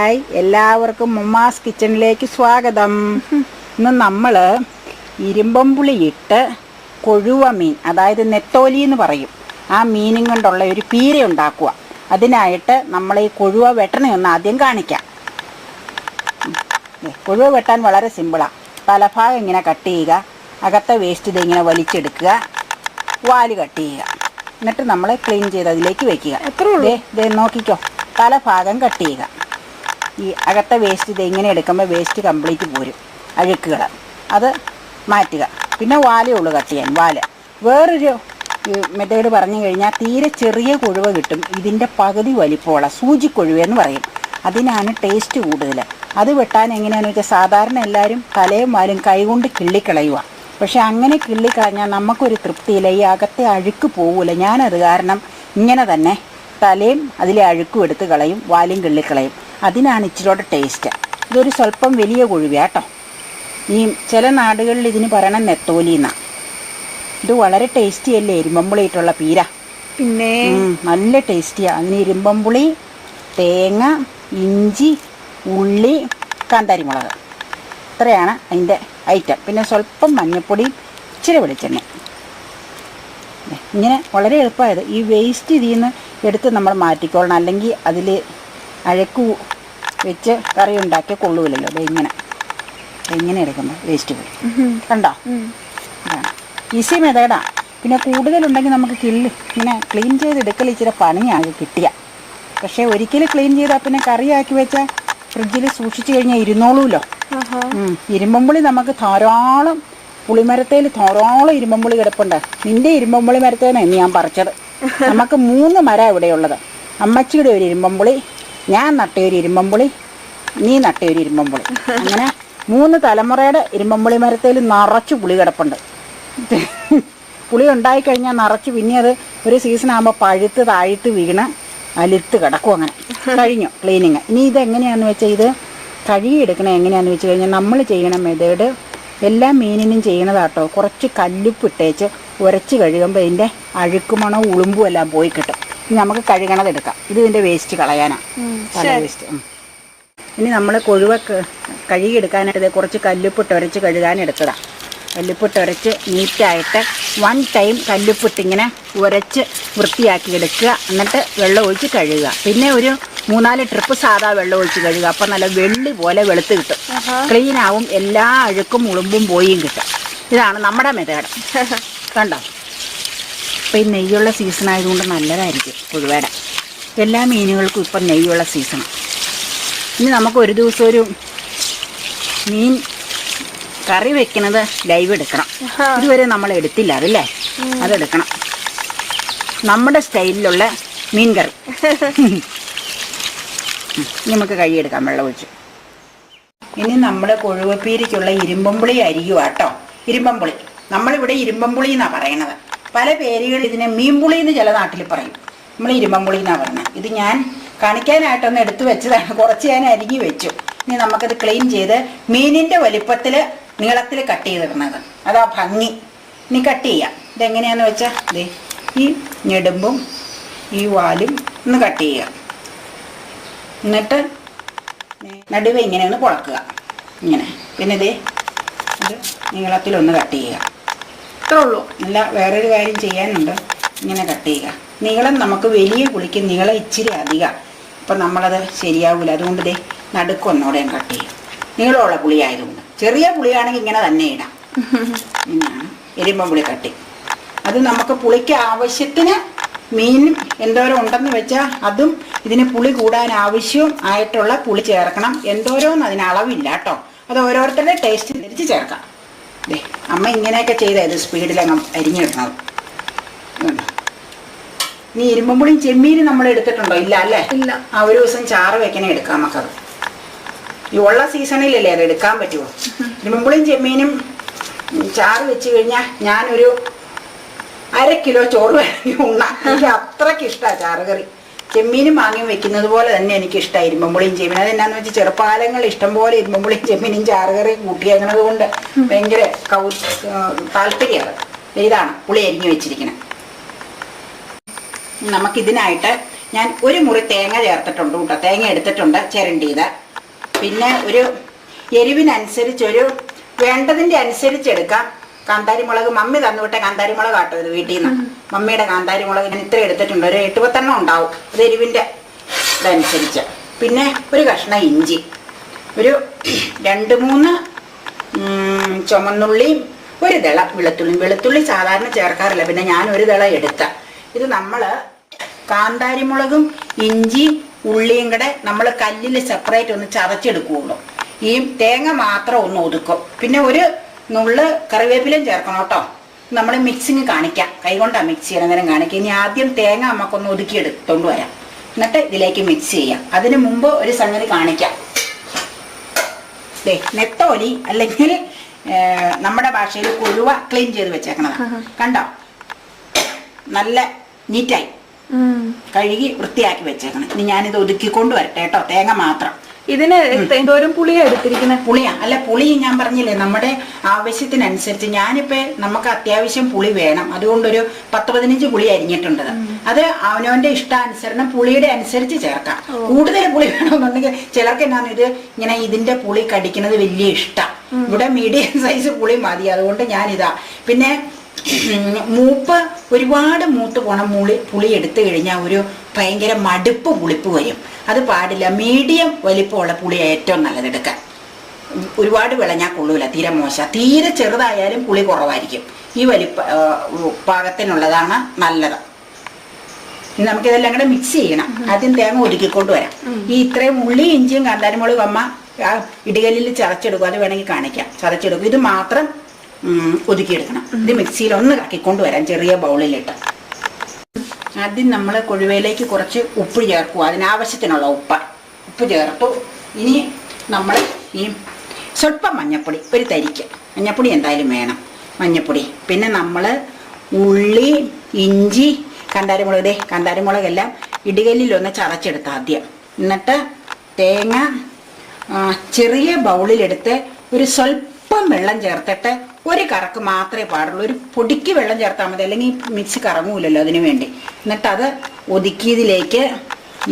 Hi, എല്ലാവർക്കും മുമ്മാസ് കിച്ചണിലേക്ക് സ്വാഗതം. ഇന്ന് നമ്മൾ ഇരുമ്പമ്പുളി ഇട്ട് കൊഴുവ മീൻ, അതായത് നെത്തോലി എന്ന് പറയും, ആ മീനും കൊണ്ടുള്ള ഒരു പീര ഉണ്ടാക്കുക. അതിനായിട്ട് നമ്മൾ ഈ കൊഴുവ വെട്ടണ ഒന്ന് ആദ്യം കാണിക്കാം. കൊഴുവ വെട്ടാൻ വളരെ സിമ്പിളാണ്. തലഭാഗം ഇങ്ങനെ കട്ട് ചെയ്യുക, അകത്തെ വേസ്റ്റ് ഇതിങ്ങനെ വലിച്ചെടുക്കുക, വാല് കട്ട് ചെയ്യുക, എന്നിട്ട് നമ്മൾ ക്ലീൻ ചെയ്ത് അതിലേക്ക് വയ്ക്കുക. ദേ നോക്കിക്കോ, തലഭാഗം കട്ട് ചെയ്യുക. ഈ അകത്തെ വേസ്റ്റ് ഇത് ഇങ്ങനെ എടുക്കുമ്പോൾ വേസ്റ്റ് കംപ്ലീറ്റ് പോരും, അഴുക്കുകൾ അത് മാറ്റുക. പിന്നെ വാലേ ഉള്ളൂ കട്ട് ചെയ്യാൻ, വാല്. വേറൊരു മെത്തേഡ് പറഞ്ഞു കഴിഞ്ഞാൽ തീരെ ചെറിയ കൊഴുവ കിട്ടും, ഇതിൻ്റെ പകുതി വലിപ്പമുള്ള സൂചിക്കൊഴുവെന്ന് പറയും. അതിനാണ് ടേസ്റ്റ് കൂടുതൽ. അത് വെട്ടാൻ എങ്ങനെയാണെന്ന് വെച്ചാൽ സാധാരണ എല്ലാവരും തലയും വാലും കൈകൊണ്ട് കിള്ളിക്കളയുക. പക്ഷെ അങ്ങനെ കിള്ളിക്കളഞ്ഞാൽ നമുക്കൊരു തൃപ്തിയില്ല, ഈ അകത്തെ അഴുക്ക് പോകില്ല. ഞാനത് കാരണം ഇങ്ങനെ തന്നെ തലയും അതിലെ അഴുക്കും എടുത്ത് കളയും, വാലും കിള്ളിക്കളയും. അതിനാണ് ഇച്ചിരിയോടെ ടേസ്റ്റ്. ഇതൊരു സ്വല്പം വലിയ കൊഴുവയാട്ടോ. ഈ ചില നാടുകളിൽ ഇതിന് പറയണം നെത്തോലി എന്നാണ്. ഇത് വളരെ ടേസ്റ്റി അല്ലേ ഇരുമ്പമ്പുളിയിട്ടുള്ള പീര? പിന്നെ നല്ല ടേസ്റ്റിയാണ്. അതിന് ഇരുമ്പമ്പുളി, തേങ്ങ, ഇഞ്ചി, ഉള്ളി, കാന്താരിമുളക്, ഇത്രയാണ് അതിൻ്റെ ഐറ്റം. പിന്നെ സ്വല്പം മഞ്ഞൾപ്പൊടി, ഇച്ചിരി വെളിച്ചെണ്ണ. ഇങ്ങനെ വളരെ എളുപ്പമായത്. ഈ വേസ്റ്റ് ഇതിൽ നിന്ന് എടുത്ത് നമ്മൾ മാറ്റിക്കോളണം, അല്ലെങ്കിൽ അതിൽ അഴക്ക് വെച്ച് കറി ഉണ്ടാക്കിയ കൊള്ളുകയില്ലല്ലോ. അത് ഇങ്ങനെ എടുക്കുമ്പോൾ വേസ്റ്റ് പോയി. കണ്ടോ? അതാണ് ഈസി മെത്തേഡാണ്. പിന്നെ കൂടുതലുണ്ടെങ്കിൽ നമുക്ക് ഇങ്ങനെ ക്ലീൻ ചെയ്തെടുക്കൽ ഇച്ചിരി പണിയാണ് കിട്ടിയ. പക്ഷേ ഒരിക്കലും ക്ലീൻ ചെയ്താൽ പിന്നെ കറിയാക്കി വെച്ചാൽ ഫ്രിഡ്ജിൽ സൂക്ഷിച്ച് കഴിഞ്ഞാൽ ഇരുന്നോളൂല്ലോ. ഇരുമ്പമ്പുളി നമുക്ക് ധാരാളം, പുളിമരത്തേൽ ധാരാളം ഇരുമ്പമ്പുളി കിടപ്പുണ്ട്. നിൻ്റെ ഇരുമ്പമ്പുളി മരത്തേനാണ് ഞാൻ പറിച്ചത്. നമുക്ക് 3 മരം ഇവിടെയുള്ളത്. അമ്മച്ചിയുടെ ഒരു ഇരുമ്പമ്പുളി, ഞാൻ നട്ടയൊരു ഇരുമ്പമ്പുളി, നീ നട്ടയൊരു ഇരുമ്പമ്പുളി. അങ്ങനെ 3 തലമുറയുടെ ഇരുമ്പമ്പുളി മരത്തേൽ നിറച്ച് പുളി കിടപ്പുണ്ട്. പുളി ഉണ്ടായിക്കഴിഞ്ഞാൽ നിറച്ച് പിന്നെ അത് ഒരു സീസൺ ആകുമ്പോൾ പഴുത്ത് താഴ്ത്ത് വീണ് അലുത്ത് കിടക്കും. അങ്ങനെ കഴിഞ്ഞു ക്ലീനിങ്. ഇനി ഇതെങ്ങനെയാണെന്ന് വെച്ചാൽ ഇത് കഴുകിയെടുക്കണത് എങ്ങനെയാണെന്ന് വെച്ച് കഴിഞ്ഞാൽ നമ്മൾ ചെയ്യണ മെത്തേഡ് എല്ലാ മീനിനും ചെയ്യണതാട്ടോ. കുറച്ച് കല്ലുപ്പ് ഇട്ടേച്ച് ഉരച്ച് കഴുകുമ്പോൾ ഇതിൻ്റെ അഴുക്കുമണോ ഉളുമ്പും എല്ലാം പോയി കിട്ടും. ഇനി നമുക്ക് കഴുകണത് എടുക്കാം. ഇത് ഇതിൻ്റെ വേസ്റ്റ് കളയാനാണ്, വേസ്റ്റ്. ഇനി നമ്മൾ കൊഴുവ കഴുകിയെടുക്കാനായിട്ട് കുറച്ച് കല്ലുപ്പിട്ട് ഉരച്ച് കഴുകാനെടുത്തതാണ്. കല്ലുപ്പിട്ട് ഉരച്ച് നീറ്റായിട്ട് 1 ടൈം കല്ലുപ്പിട്ടിങ്ങനെ ഉരച്ച് വൃത്തിയാക്കി എടുക്കുക. എന്നിട്ട് വെള്ളം ഒഴിച്ച് കഴുകുക. പിന്നെ ഒരു 3-4 ട്രിപ്പ് സാധാ വെള്ളം ഒഴിച്ച് കഴുകുക. അപ്പം നല്ല വെള്ളി പോലെ വെളുത്ത് കിട്ടും, ക്ലീനാവും, എല്ലാ അഴുക്കും ഉളുമ്പും പോയും കിട്ടും. ഇതാണ് നമ്മുടെ മെത്തേഡ്. കണ്ടോ? ഇപ്പം ഈ നെയ്യുള്ള സീസൺ ആയതുകൊണ്ട് നല്ലതായിരിക്കും കൊഴുവയുടെ. എല്ലാ മീനുകൾക്കും ഇപ്പം നെയ്യുള്ള സീസണാണ്. ഇനി നമുക്ക് ഒരു ദിവസം ഒരു മീൻ കറി വെക്കുന്നത് ലൈവ് എടുക്കണം. ഇതുവരെ നമ്മൾ എടുത്തില്ല, അതല്ലേ? അതെടുക്കണം, നമ്മുടെ സ്റ്റൈലിലുള്ള മീൻ കറി. നമുക്ക് കഴുകിയെടുക്കാം വെള്ളം ഒഴിച്ച്. ഇനി നമ്മൾ കൊഴുവപ്പീരിക്കുള്ള ഇരുമ്പമ്പുളി അരിയുക കേട്ടോ. ഇരുമ്പമ്പുളി നമ്മളിവിടെ ഇരുമ്പമ്പുളി എന്നാണ് പറയണത്. പല പേരുകൾ ഇതിനെ മീൻപുളി എന്ന് ചില നാട്ടിൽ പറയും. നമ്മൾ ഇരുമ്പമ്പുളി എന്നാണ് പറയുന്നത്. ഇത് ഞാൻ കാണിക്കാനായിട്ടൊന്ന് എടുത്തു വെച്ചതാണ്. കുറച്ച് ഞാൻ അരിഞ്ഞു വെച്ചു. ഇനി നമുക്കത് ക്ലീൻ ചെയ്ത് മീനിൻ്റെ വലിപ്പത്തിൽ നീളത്തിൽ കട്ട് ചെയ്തിടുന്നത്, അതാ ഭംഗി. ഇനി കട്ട് ചെയ്യാം. ഇതെങ്ങനെയാണെന്ന് വെച്ചാൽ ദേ ഈ ഞെടുമ്പും ഈ വാലും ഒന്ന് കട്ട് ചെയ്യുക. എന്നിട്ട് നടുവ് ഇങ്ങനെ ഒന്ന് പൊളക്കുക, ഇങ്ങനെ. പിന്നെ ഇതേ ഇത് നീളത്തിലൊന്ന് കട്ട് ചെയ്യുക. ഇത്രേ ഉള്ളൂ. അല്ല വേറൊരു കാര്യം ചെയ്യാനുണ്ട്. ഇങ്ങനെ കട്ട് ചെയ്യുക. നീളം നമുക്ക് വലിയ പുളിക്ക് നീളം ഇച്ചിരി അധികം, അപ്പം നമ്മളത് ശരിയാവില്ല. അതുകൊണ്ട് ദേ നടുക്കൊന്നൂടെ കട്ട് ചെയ്യും. നീളമുള്ള പുളിയായതുകൊണ്ട്. ചെറിയ പുളിയാണെങ്കിൽ ഇങ്ങനെ തന്നെ ഇടാം. ഇങ്ങനെയാണ് ഇരുമ്പമ്പുളി കട്ടി. അത് നമുക്ക് പുളിക്ക് ആവശ്യത്തിന് മീനും എന്തോരം ഉണ്ടെന്ന് വെച്ചാൽ അതും ഇതിന് പുളി കൂടാൻ ആവശ്യവും ആയിട്ടുള്ള പുളി ചേർക്കണം. എന്തോരോന്ന് അതിന് അളവില്ല കേട്ടോ. അത് ഓരോരുത്തരുടെ ടേസ്റ്റ് തിരിച്ച് ചേർക്കാം. ദേ അമ്മ ഇങ്ങനെയൊക്കെ ചെയ്താൽ ഇത് സ്പീഡിലങ്ങ് അരിഞ്ഞിടണം. ഇനി ഇരുമ്പമ്പുളിയും ചെമ്മീനും നമ്മൾ എടുത്തിട്ടുണ്ടോ? ഇല്ല അല്ലേ? ഇല്ല. ആ ഒരു ദിവസം ചാറ് വെക്കണേ എടുക്കാം നമുക്കത്. ഈ ഉള്ള സീസണിലല്ലേ അത് എടുക്കാൻ പറ്റുമോ? ഇരുമ്പമ്പുളിയും ചെമ്മീനും ചാറ് വെച്ച് കഴിഞ്ഞാൽ ഞാനൊരു 1/2 കിലോ ചോറ് വേണമെങ്കിൽ ഉണ്ണാം. എനിക്ക് അത്രയ്ക്ക് ഇഷ്ടമാണ് ചാറ് കറി. ചെമ്മീനും മാങ്ങയും വെക്കുന്നത് പോലെ തന്നെ എനിക്കിഷ്ടമാണ് ഇരുമ്പമ്പുളിയും ചെമ്മീനും. അതെന്നാന്ന് വെച്ചാൽ ചെറുപ്പകാലങ്ങളിൽ ഇഷ്ടംപോലെ ഇരുമ്പമ്പുളിയും ചെമ്മീനും ചാറ് കറി കൂട്ടിയേക്കണത് കൊണ്ട് ഭയങ്കര താല്പര്യമാണ്. ഇതാണ് പുളി അരിഞ്ഞു വെച്ചിരിക്കുന്നത്. നമുക്കിതിനായിട്ട് ഞാൻ ഒരു മുറി തേങ്ങ ചേർത്തിട്ടുണ്ട് കേട്ടോ. തേങ്ങ എടുത്തിട്ടുണ്ട് ചിരണ്ടിയത്. പിന്നെ ഒരു എരിവിനനുസരിച്ചൊരു വേണ്ടതിൻ്റെ അനുസരിച്ചെടുക്കാം. കാന്താരിമുളക് മമ്മി തന്നുവിട്ട കാന്താരിമുളക് ആട്ടോ ഇത് വീട്ടിൽ നിന്ന്. മമ്മിയുടെ കാന്താരിമുളക് ഞാൻ ഇത്ര എടുത്തിട്ടുണ്ട്. ഒരു 8-10 ഉണ്ടാവും. അത് എരിവിൻ്റെ ഇതനുസരിച്ച്. പിന്നെ ഒരു കഷ്ണം ഇഞ്ചി, ഒരു 2-3 ചുമന്നുള്ളിയും, ഒരു ദള വെളുത്തുള്ളിയും. വെളുത്തുള്ളി സാധാരണ ചേർക്കാറില്ല, പിന്നെ ഞാൻ ഒരു ദള എടുത്ത. ഇത് നമ്മൾ കാന്താരിമുളകും ഇഞ്ചി ഉള്ളിയും കൂടെ നമ്മൾ കല്ലിൽ സെപ്പറേറ്റ് ഒന്ന് ചതച്ചെടുക്കുകയുള്ളൂ. ഈ തേങ്ങ മാത്രം ഒന്ന് ഒതുക്കും. പിന്നെ ഒരു നുള്ള് കറിവേപ്പിലയും ചേർക്കണം കേട്ടോ. നമ്മൾ മിക്സിങ് കാണിക്കാം, കൈകൊണ്ടാണ് മിക്സ് ചെയ്യണ നേരം കാണിക്കാം. ഇനി ആദ്യം തേങ്ങ നമുക്കൊന്ന് ഒതുക്കി എടുത്തോണ്ട് വരാം, എന്നിട്ട് ഇതിലേക്ക് മിക്സ് ചെയ്യാം. അതിന് മുമ്പ് ഒരു സംഗതി കാണിക്കാം. നെത്തോലി അല്ലെങ്കിൽ നമ്മുടെ ഭാഷയിൽ കൊഴുവ ക്ലീൻ ചെയ്ത് വെച്ചേക്കണതാണ്. കണ്ടോ, നല്ല നീറ്റായി കഴുകി വൃത്തിയാക്കി വെച്ചേക്കണം. ഇനി ഞാനിത് ഒതുക്കിക്കൊണ്ട് വരട്ടെ കേട്ടോ. തേങ്ങ മാത്രം. ഇതിന് എന്തോരം പുളിയാ എടുത്തിരിക്കുന്നത്? പുളിയാ അല്ല, പുളി ഞാൻ പറഞ്ഞില്ലേ നമ്മുടെ ആവശ്യത്തിനനുസരിച്ച്. ഞാനിപ്പോ നമുക്ക് അത്യാവശ്യം പുളി വേണം, അതുകൊണ്ടൊരു 10-15 പുളി അരിഞ്ഞിട്ടുണ്ട്. അത് അവനവന്റെ ഇഷ്ടാനുസരണം പുളിയുടെ അനുസരിച്ച് ചേർക്കാം. കൂടുതൽ പുളി വേണമെന്നുണ്ടെങ്കിൽ ചിലർക്ക് എന്നാന്ന് ഇത് ഇങ്ങനെ ഇതിന്റെ പുളി കടിക്കുന്നത് വലിയ ഇഷ്ടം. ഇവിടെ മീഡിയം സൈസ് പുളി മതി, അതുകൊണ്ട് ഞാനിതാ. പിന്നെ മൂപ്പ് ഒരുപാട് മൂത്ത് പോണ പുളി എടുത്തു കഴിഞ്ഞാൽ ഒരു ഭയങ്കര മടുപ്പ് പുളിപ്പ് വരും. അത് പാടില്ല. മീഡിയം വലിപ്പമുള്ള പുളി ഏറ്റവും നല്ലത് എടുക്കാൻ. ഒരുപാട് വിളഞ്ഞാൽ കൊള്ളൂല, തീരെ മോശം. തീരെ ചെറുതായാലും പുളി കുറവായിരിക്കും. ഈ പാകത്തിനുള്ളതാണ് നല്ലത്. ഇനി നമുക്കിതെല്ലാം കൂടെ മിക്സ് ചെയ്യണം. ആദ്യം തേങ്ങ ഒതുക്കിക്കൊണ്ട് വരാം. ഈ ഇത്രയും ഉള്ളി ഇഞ്ചിയും കാന്താരിമുളകും അമ്മ ഇടികല്ലിൽ ചതച്ചെടുക്കും, അത് വേണമെങ്കിൽ കാണിക്കാം. ചതച്ചെടുക്കും. ഇത് മാത്രം ഒതുക്കിയെടുക്കണം. ഇത് മിക്സിയിൽ ഒന്ന് കറക്കിക്കൊണ്ട് വരാം, ചെറിയ ബൗളിലിട്ട്. ആദ്യം നമ്മൾ കൊഴുവയിലേക്ക് കുറച്ച് ഉപ്പ് ചേർക്കുക. അതിനാവശ്യത്തിനുള്ള ഉപ്പ് ചേർത്തു. ഇനി നമ്മൾ ഈ സ്വല്പം മഞ്ഞപ്പൊടി, ഒരു തരിക്ക് മഞ്ഞപ്പൊടി എന്തായാലും വേണം. മഞ്ഞപ്പൊടി, പിന്നെ നമ്മൾ ഉള്ളി ഇഞ്ചി കാന്താരിമുളകെല്ലാം ഇടികല്ലിലൊന്ന് ചതച്ചെടുത്ത് ആദ്യം. എന്നിട്ട് തേങ്ങ ചെറിയ ബൗളിലെടുത്ത് ഒരു സ്വല്പം വെള്ളം ചേർത്തിട്ട് ഒരു കറക്ക് മാത്രമേ പാടുള്ളൂ. ഒരു പൊടിക്ക് വെള്ളം ചേർത്താൽ മതി, അല്ലെങ്കിൽ മിക്സി കറങ്ങൂലല്ലോ, അതിനു വേണ്ടി. എന്നിട്ട് അത് ഒതുക്കിയതിലേക്ക്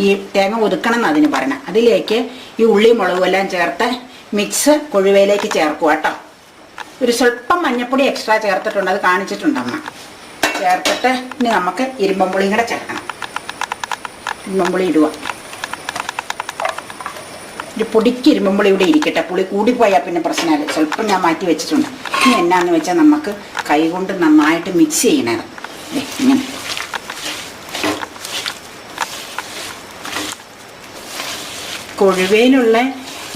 ഈ തേങ്ങ ഒതുക്കണം എന്ന് അതിന് പറയണം. അതിലേക്ക് ഈ ഉള്ളി മുളകും എല്ലാം ചേർത്ത് മിക്സ് കൊഴുവയിലേക്ക് ചേർക്കുക കേട്ടോ. ഒരു സ്വല്പം മഞ്ഞപ്പൊടി എക്സ്ട്രാ ചേർത്തിട്ടുണ്ട്, അത് കാണിച്ചിട്ടുണ്ടമ്മ. ചേർത്തിട്ട് ഇനി നമുക്ക് ഇരുമ്പമ്പുളിയും കൂടെ ചേർക്കണം. ഇരുമ്പമ്പുളി ഇടുക. ഒരു പൊടിക്ക് ഇരുമ്പുമ്പുളി ഇവിടെ ഇരിക്കട്ടെ. പുളി കൂടിപ്പോയാൽ പിന്നെ പ്രശ്നമില്ല. സ്വല്പം ഞാൻ മാറ്റി വെച്ചിട്ടുണ്ട്. ഇനി എന്നാന്ന് വെച്ചാൽ നമുക്ക് കൈ കൊണ്ട് നന്നായിട്ട് മിക്സ് ചെയ്യണത്. ഇങ്ങനെ കൊഴുവയിലുള്ള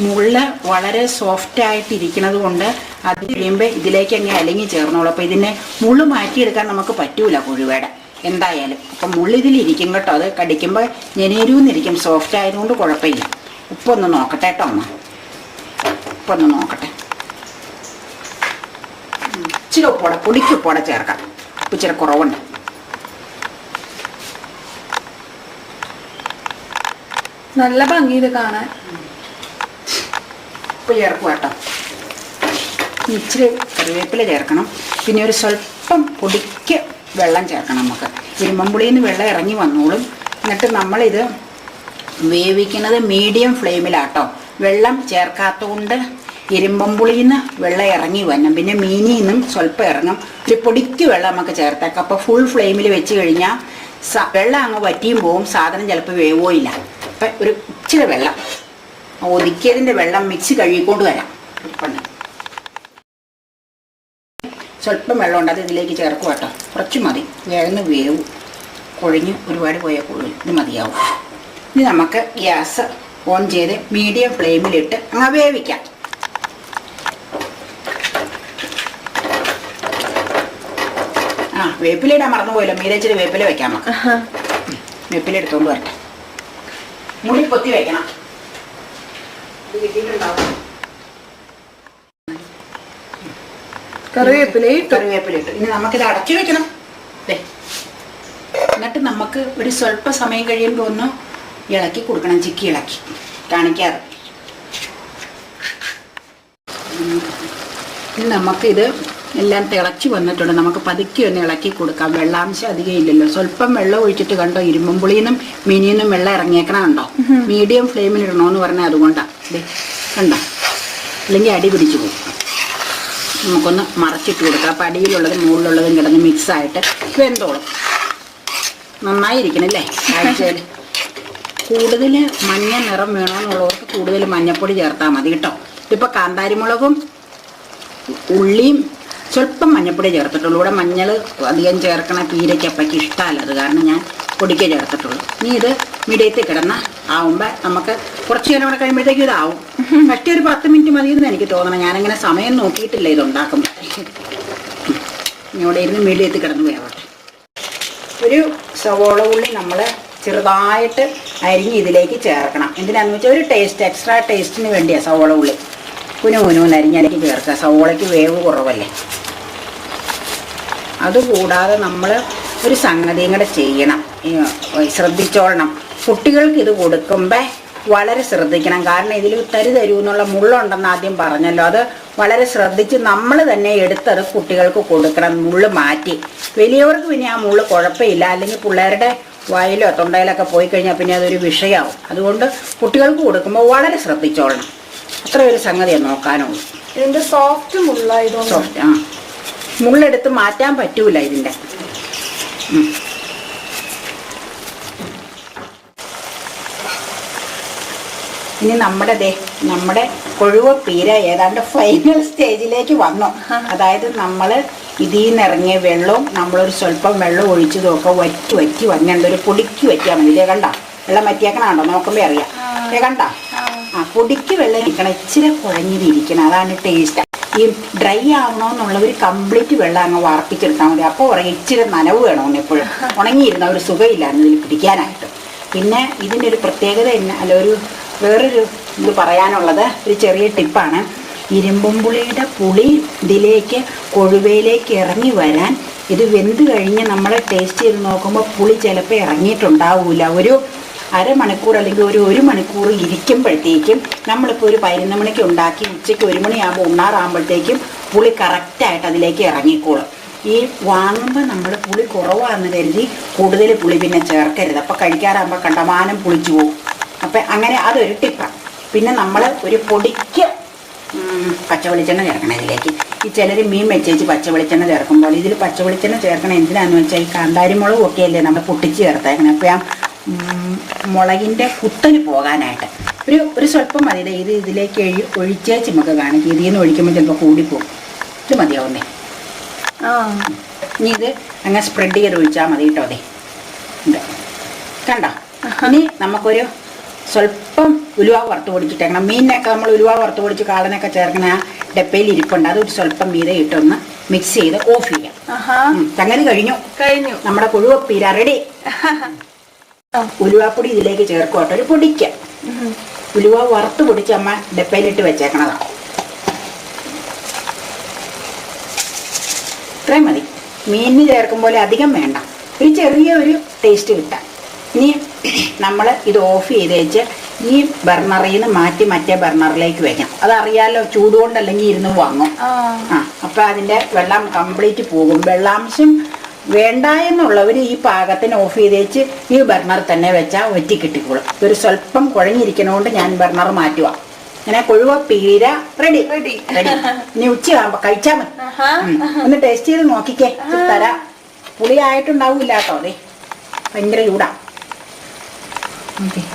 മുള്ള വളരെ സോഫ്റ്റ് ആയിട്ടിരിക്കുന്നത് കൊണ്ട് അത് കഴിയുമ്പോൾ ഇതിലേക്ക് അങ്ങ് അലങ്ങി ചേർന്നോളൂ. അപ്പോൾ ഇതിനെ മുള്ളു മാറ്റിയെടുക്കാൻ നമുക്ക് പറ്റൂല കൊഴുവയുടെ എന്തായാലും. അപ്പം മുള്ളിതിലിരിക്കും കേട്ടോ. അത് കടിക്കുമ്പോൾ ഞെനേരൂന്നിരിക്കും. സോഫ്റ്റ് ആയതുകൊണ്ട് കുഴപ്പമില്ല. ഉപ്പൊന്ന് നോക്കട്ടെ കേട്ടോ അമ്മ. ഉപ്പൊന്ന് നോക്കട്ടെ. ഇച്ചിരി ഉപ്പോടെ, പൊടിക്ക് ഉപ്പോടെ ചേർക്കാം. ഉപ്പ് ഇച്ചിരി കുറവുണ്ട്. നല്ല ഭംഗി ഇത് കാണാൻ. ഉപ്പ് ചേർക്കുക കേട്ടോ. ഇച്ചിരി കറിവേപ്പില ചേർക്കണം. പിന്നെ ഒരു സ്വല്പം പൊടിക്ക് വെള്ളം ചേർക്കണം നമുക്ക്. ഇരുമ്പമ്പുളിയിൽ നിന്ന് വെള്ളം ഇറങ്ങി വന്നോളും. എന്നിട്ട് നമ്മളിത് വേവിക്കുന്നത് മീഡിയം ഫ്ലെയിമിലാട്ടോ. വെള്ളം ചേർക്കാത്തതുകൊണ്ട് ഇരുമ്പമ്പുളിയിൽ നിന്ന് വെള്ളം ഇറങ്ങി വരണം. പിന്നെ മീനിൽ നിന്നും സ്വല്പം ഇറങ്ങും. ഒരു പൊടിക്ക് വെള്ളം നമുക്ക് ചേർത്തേക്കാം. അപ്പോൾ ഫുൾ ഫ്ലെയിമിൽ വെച്ച് കഴിഞ്ഞാൽ വെള്ളം അങ്ങ് വറ്റിയും പോവും. സാധനം ചിലപ്പോൾ വേവോയില്ല. അപ്പം ഒരു ഇച്ചിരി വെള്ളം ഒതുക്കിയതിൻ്റെ വെള്ളം മിക്സി കഴുകിക്കൊണ്ട് വരാം. സ്വല്പം വെള്ളമുണ്ട്, അത് ഇതിലേക്ക് ചേർക്കും കേട്ടോ. കുറച്ച് മതി, വേഗം വേവും. കൊഴിഞ്ഞ് ഒരുപാട് പോയാൽ കൊള്ളും. ഇത് മതിയാവും. ഇനി നമുക്ക് ഗ്യാസ് ഓൺ ചെയ്ത് മീഡിയം ഫ്ലെയിമിലിട്ട് അങ്ങ് വേവിക്കാം. വേപ്പിലിടാൻ മറന്നുപോയല്ലോ. മീരച്ചിരി വേപ്പില വെക്കാം നമുക്ക്. വേപ്പില എടുത്തോണ്ട് വരട്ടെ. മുടി പൊത്തി വെക്കണം. കറിവേപ്പില ഇട്ടു. ഇനി നമുക്കിത് അടച്ചു വെക്കണം. എന്നിട്ട് നമുക്ക് ഒരു സ്വല്പ സമയം കഴിയുമ്പോൾ ഒന്ന് ഇളക്കി കൊടുക്കണം. ചിക്കി ഇളക്കി കാണിക്കാതെ. ഇനി നമുക്കിത് എല്ലാം തിളച്ച് വന്നിട്ടുണ്ട്. നമുക്ക് പതുക്കെ ഒന്ന് ഇളക്കി കൊടുക്കാം. വെള്ളാംശം അധികം ഇല്ലല്ലോ. സ്വല്പം വെള്ളം ഒഴിച്ചിട്ട് കണ്ടോ, ഇരുമ്പുളിന്നും മീനിന്നും വെള്ളം ഇറങ്ങിയേക്കണം കണ്ടോ. മീഡിയം ഫ്ലെയിമിൽ ഇടണമെന്ന് പറഞ്ഞാൽ അതുകൊണ്ടാണ്. കണ്ടോ, അല്ലെങ്കിൽ അടി പിടിച്ചു പോകും. നമുക്കൊന്ന് മറച്ചിട്ട് കൊടുക്കാം. അപ്പം അടിയിലുള്ളതും മുകളിലുള്ളതും കിടന്ന് മിക്സായിട്ട് വെന്തോളും. നന്നായിരിക്കണം അല്ലേ കാഴ്ചയിൽ. കൂടുതൽ മഞ്ഞ നിറം വേണമെന്നുള്ളവർക്ക് കൂടുതൽ മഞ്ഞപ്പൊടി ചേർത്താൽ മതി കേട്ടോ. ഇതിപ്പോൾ കാന്താരിമുളകും ഉള്ളിയും സ്വല്പം മഞ്ഞപ്പൊടി ചേർത്തിട്ടുള്ളൂ. ഇവിടെ മഞ്ഞൾ അധികം ചേർക്കണ പീരയ്ക്കപ്പയ്ക്ക് ഇഷ്ടമല്ല, അത് കാരണം ഞാൻ പൊടിക്കേ ചേർത്തിട്ടുള്ളൂ. ഇനി ഇത് മീഡിയത്തിൽ കിടന്ന ആവുമ്പോൾ നമുക്ക് കുറച്ച് നേരം കൂടെ കഴിയുമ്പോഴത്തേക്കും ഇതാവും. മറ്റേ ഒരു 10 മിനിറ്റ് മതിയെന്ന് എനിക്ക് തോന്നണം. ഞാനങ്ങനെ സമയം നോക്കിയിട്ടില്ല ഇതുണ്ടാക്കുമ്പോൾ. ഇവിടെ ഇരുന്ന് മീഡിയത്തിൽ കിടന്ന് വേവട്ടെ. ഒരു സവോള ഉള്ളി നമ്മൾ ചെറുതായിട്ട് അരിഞ്ഞ് ഇതിലേക്ക് ചേർക്കണം. എന്തിനാണെന്ന് വെച്ചാൽ ഒരു ടേസ്റ്റ്, എക്സ്ട്രാ ടേസ്റ്റിന് വേണ്ടിയാണ് സവോള ഉള്ളി കുനുകുനുന്ന് അരിഞ്ഞതിലേക്ക് ചേർക്കുക. സവോളയ്ക്ക് വേവ് കുറവല്ലേ. അതുകൂടാതെ നമ്മൾ ഒരു സംഗതിയും കൂടെ ചെയ്യണം, ശ്രദ്ധിച്ചോളണം. കുട്ടികൾക്ക് ഇത് കൊടുക്കുമ്പോൾ വളരെ ശ്രദ്ധിക്കണം. കാരണം ഇതിൽ തരൂ എന്നുള്ള മുള്ളുണ്ടെന്ന് ആദ്യം പറഞ്ഞല്ലോ. അത് വളരെ ശ്രദ്ധിച്ച് നമ്മൾ തന്നെ എടുത്തത് കുട്ടികൾക്ക് കൊടുക്കണം, മുള്ള് മാറ്റി. വലിയവർക്ക് പിന്നെ ആ മുള്ള് കുഴപ്പമില്ല, അല്ലെങ്കിൽ പിള്ളേരുടെ വായിലോ തൊണ്ടയിലൊക്കെ പോയി കഴിഞ്ഞാൽ പിന്നെ അതൊരു വിഷയമാവും. അതുകൊണ്ട് കുട്ടികൾക്ക് കൊടുക്കുമ്പോൾ വളരെ ശ്രദ്ധിച്ചോളണം. അത്ര ഒരു സംഗതിയാണ് നോക്കാനുള്ളൂ. ഇതിന്റെ സോഫ്റ്റ് മുള്ളായതുകൊണ്ട് സോഫ്റ്റ് മുള്ളെടുത്ത് മാറ്റാൻ പറ്റൂല ഇതിൻ്റെ. ഇനി നമ്മുടെ കൊഴുവപ്പീര ഏതാണ്ട് ഫൈനൽ സ്റ്റേജിലേക്ക് വന്നു. അതായത് നമ്മൾ ഇതിൽ നിന്ന് ഇറങ്ങിയ വെള്ളവും നമ്മളൊരു സ്വല്പം വെള്ളം ഒഴിച്ചതൊക്കെ വറ്റി വന്നേണ്ട ഒരു പൊടിക്ക് വറ്റിയാൽ മതി. ഇതേ കണ്ട വെള്ളം വറ്റിയേക്കണോ, നോക്കുമ്പോൾ അറിയാം. കണ്ട പൊടിക്ക് വെള്ളം ഇരിക്കണം, ഇച്ചിരി കുഴഞ്ഞിരിക്കണം, അതാണ് ടേസ്റ്റ്. ഈ ഡ്രൈ ആവണമെന്നുള്ളവർ കംപ്ലീറ്റ് വെള്ളം അങ്ങ് വാർപ്പിച്ചെടുത്താൽ മതി. അപ്പോൾ പറയും ഇച്ചിരി നനവ് വേണമെന്ന്. എപ്പോഴും ഉണങ്ങിയിരുന്ന ഒരു സുഖമില്ലായിരുന്നു ഇതിൽ പിടിക്കാനായിട്ട്. പിന്നെ ഇതിൻ്റെ ഒരു പ്രത്യേകത അല്ല, വേറൊരു ഇത് പറയാനുള്ളത് ഒരു ചെറിയ ടിപ്പാണ്. ഇരുമ്പുളിയുടെ പുളി ഇതിലേക്ക് കൊഴുവയിലേക്ക് ഇറങ്ങി വരാൻ ഇത് വെന്ത് കഴിഞ്ഞ് നമ്മൾ ടേസ്റ്റ് ചെയ്ത് നോക്കുമ്പോൾ പുളി ചിലപ്പോൾ ഇറങ്ങിയിട്ടുണ്ടാവില്ല. ഒരു അരമണിക്കൂർ അല്ലെങ്കിൽ ഒരു മണിക്കൂർ ഇരിക്കുമ്പോഴത്തേക്കും, നമ്മളിപ്പോൾ ഒരു 11 മണിക്ക് ഉണ്ടാക്കി ഉച്ചയ്ക്ക് 1 മണിയാകുമ്പോൾ ഉണ്ണാറാകുമ്പോഴത്തേക്കും പുളി കറക്റ്റായിട്ട് അതിലേക്ക് ഇറങ്ങിക്കോളും. ഈ വാങ്ങുമ്പോൾ നമ്മൾ പുളി കുറവാണെന്ന് കരുതി കൂടുതൽ പുളി പിന്നെ ചേർക്കരുത്. അപ്പോൾ കഴിക്കാറാകുമ്പോൾ കണ്ടമാനം പുളിച്ചു പോകും. അപ്പം അങ്ങനെ അതൊരു ടിപ്പാണ്. പിന്നെ നമ്മൾ ഒരു പൊടിക്ക് പച്ചവെളിച്ചെണ്ണ ചേർക്കണം ഇതിലേക്ക്. ഈ ചിലർ മീൻ വെച്ചേച്ച് പച്ചവെളിച്ചെണ്ണ ചേർക്കുമ്പോൾ ഇതിൽ പച്ചവെളിച്ചെണ്ണ ചേർക്കണം. എന്തിനാന്ന് വെച്ചാൽ ഈ കാന്താരിമുളകും ഒക്കെ അല്ലേ നമ്മൾ പൊട്ടിച്ച് ചേർത്തേക്കണം. അപ്പോൾ ആ മുളകിൻ്റെ കുത്തന് പോകാനായിട്ട് ഒരു സ്വല്പം മതി. ഇതിലേക്ക് ഒഴിച്ചേച്ച് നമുക്ക് കാണിക്കും. ഇതിൽ നിന്ന് ഒഴിക്കുമ്പോൾ ചിലപ്പോൾ കൂടിപ്പോകും. ഇത് മതിയാവുന്നേ. ഇനി ഇത് അങ്ങനെ സ്പ്രെഡ് ചെയ്ത് ഒഴിച്ചാൽ മതി കേട്ടോ. അതെ കണ്ടോ. ഇനി നമുക്കൊരു സ്വല്പം ഉലുവ വറുത്ത് പൊടിച്ചിട്ടേക്കണം. മീനിനൊക്കെ നമ്മൾ ഉലുവ വറുത്ത് പൊടിച്ച് കാളനൊക്കെ ചേർക്കണ ആ ഡപ്പയിൽ ഇരിപ്പുണ്ട്. അതൊരു സ്വല്പം വീതം ഇട്ടൊന്ന് മിക്സ് ചെയ്ത് ഓഫ് ചെയ്യാം. സംഗതി കഴിഞ്ഞു. നമ്മുടെ കൊഴുവപ്പീര റെഡി. ഉലുവാപ്പൊടി ഇതിലേക്ക് ചേർക്കോട്ടെ. ഒരു പൊടിക്ക ഉലുവ വറുത്ത് പൊടിച്ച് അമ്മ ഡപ്പയിലിട്ട് വെച്ചേക്കണതാണ്. ഇത്രയും മതി. മീനിന് ചേർക്കുമ്പോൾ അധികം വേണ്ട, ഒരു ചെറിയൊരു ടേസ്റ്റ് കിട്ടാൻ. ഇനി നമ്മൾ ഇത് ഓഫ് ചെയ്ത് വെച്ച് ഈ ബർണറിൽ നിന്ന് മാറ്റി മറ്റേ ബർണറിലേക്ക് വെക്കണം. അതറിയാലോ, ചൂടുകൊണ്ട് അല്ലെങ്കിൽ ഇരുന്ന് വാങ്ങും. അപ്പം അതിൻ്റെ വെള്ളം കംപ്ലീറ്റ് പോകും. വെള്ളാംശം വേണ്ട എന്നുള്ളവർ ഈ പാകത്തിന് ഓഫ് ചെയ്ത് വെച്ച് ഈ ബർണർ തന്നെ വെച്ചാൽ ഒറ്റി കിട്ടിക്കോളും. ഇതൊരു സ്വല്പം കുഴഞ്ഞിരിക്കണോണ്ട് ഞാൻ ബർണർ മാറ്റുക. അങ്ങനെ കൊഴുവപ്പീര റെഡി. ഇനി ഉച്ചയാകുമ്പോൾ കഴിച്ചാൽ മതി. ഒന്ന് ടേസ്റ്റ് ചെയ്ത് നോക്കിക്കേ. തരാം. പുളിയായിട്ടുണ്ടാവില്ല കേട്ടോ. അതെ ഭയങ്കര ചൂടാ.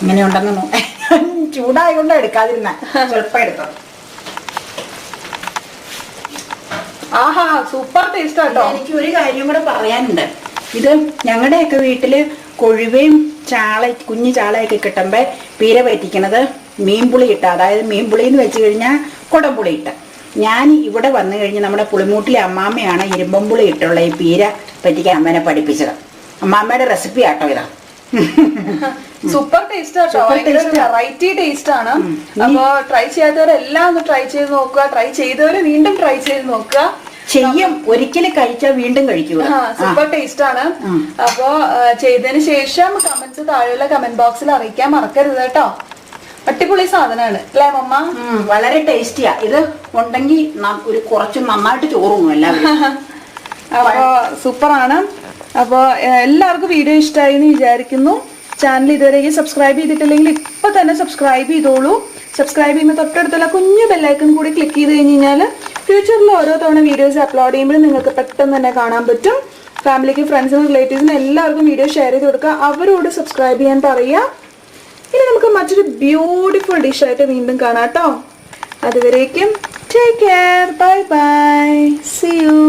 ഇങ്ങനെ ഉണ്ടെന്ന് ചൂടായതുകൊണ്ട് എടുക്കാതിരുന്ന സ്വല്പം എടുത്തോ. ആഹാ സൂപ്പർ ടേസ്റ്റ് ആട്ടോ. എനിക്ക് ഒരു കാര്യം കൂടെ പറയാനുണ്ട്. ഇത് ഞങ്ങളുടെയൊക്കെ വീട്ടില് കൊഴുവയും കുഞ്ഞു ചാളയൊക്കെ കിട്ടുമ്പോൾ പീര പറ്റിക്കണത് മീൻപുളി ഇട്ട, അതായത് മീൻപുളി എന്ന് വെച്ച് കഴിഞ്ഞാൽ കുടംപുളി ഇട്ട. ഞാൻ ഇവിടെ വന്നു കഴിഞ്ഞ് നമ്മുടെ പുളിമൂട്ടിലെ അമ്മാമ്മയാണ് ഇരുമ്പുളി ഇട്ടുള്ള ഈ പീര പറ്റിക്കാൻ അമ്മേനെ പഠിപ്പിച്ചത്. അമ്മാമ്മയുടെ റെസിപ്പി ആട്ടോ ഇതാ. സൂപ്പർ ടേസ്റ്റ് ആട്ടോ. വെറൈറ്റി ടേസ്റ്റ് ആണ്. അപ്പൊ ട്രൈ ചെയ്യാത്തവരെല്ലാം ഒന്ന് ട്രൈ ചെയ്ത് നോക്കുക. ട്രൈ ചെയ്തവര് വീണ്ടും ട്രൈ ചെയ്ത് നോക്കുക. ചെയ്യും, ഒരിക്കലും കഴിച്ചാൽ വീണ്ടും കഴിക്കുക. സൂപ്പർ ടേസ്റ്റ് ആണ്. അപ്പോ ചെയ്തതിന് ശേഷം കമന്റ്സ് താഴെയുള്ള കമന്റ് ബോക്സിൽ അറിയിക്കാൻ മറക്കരുത് കേട്ടോ. അടിപൊളി സാധനമാണ് അല്ലേ മമ്മ? വളരെ ടേസ്റ്റിയാ. ഇത് ഉണ്ടെങ്കിൽ ഒരു കുറച്ച് നന്നായിട്ട് ചോറും എല്ലാവരും. അപ്പോ സൂപ്പറാണ്. അപ്പോൾ എല്ലാവർക്കും വീഡിയോ ഇഷ്ടമായി എന്ന് വിചാരിക്കുന്നു. ചാനൽ ഇതുവരെയും സബ്സ്ക്രൈബ് ചെയ്തിട്ടില്ലെങ്കിൽ ഇപ്പൊ തന്നെ സബ്സ്ക്രൈബ് ചെയ്തോളൂ. സബ്സ്ക്രൈബ് ചെയ്യുമ്പോൾ തൊട്ടടുത്തുള്ള കുഞ്ഞു ബെല്ലൈക്കൺ കൂടി ക്ലിക്ക് ചെയ്ത് കഴിഞ്ഞ് കഴിഞ്ഞാൽ ഫ്യൂച്ചറിൽ ഓരോ തവണ വീഡിയോസ് അപ്ലോഡ് ചെയ്യുമ്പോൾ നിങ്ങൾക്ക് പെട്ടെന്ന് തന്നെ കാണാൻ പറ്റും. ഫാമിലിക്ക്, ഫ്രണ്ട്സിനും, റിലേറ്റീവ്സിനും എല്ലാവർക്കും വീഡിയോ ഷെയർ ചെയ്ത് കൊടുക്കുക. അവരോട് സബ്സ്ക്രൈബ് ചെയ്യാൻ പറയുക. ഇനി നമുക്ക് മറ്റൊരു ബ്യൂട്ടിഫുൾ ഡിഷായിട്ട് വീണ്ടും കാണാം കേട്ടോ. അതുവരേക്കും take care, bye bye, see U.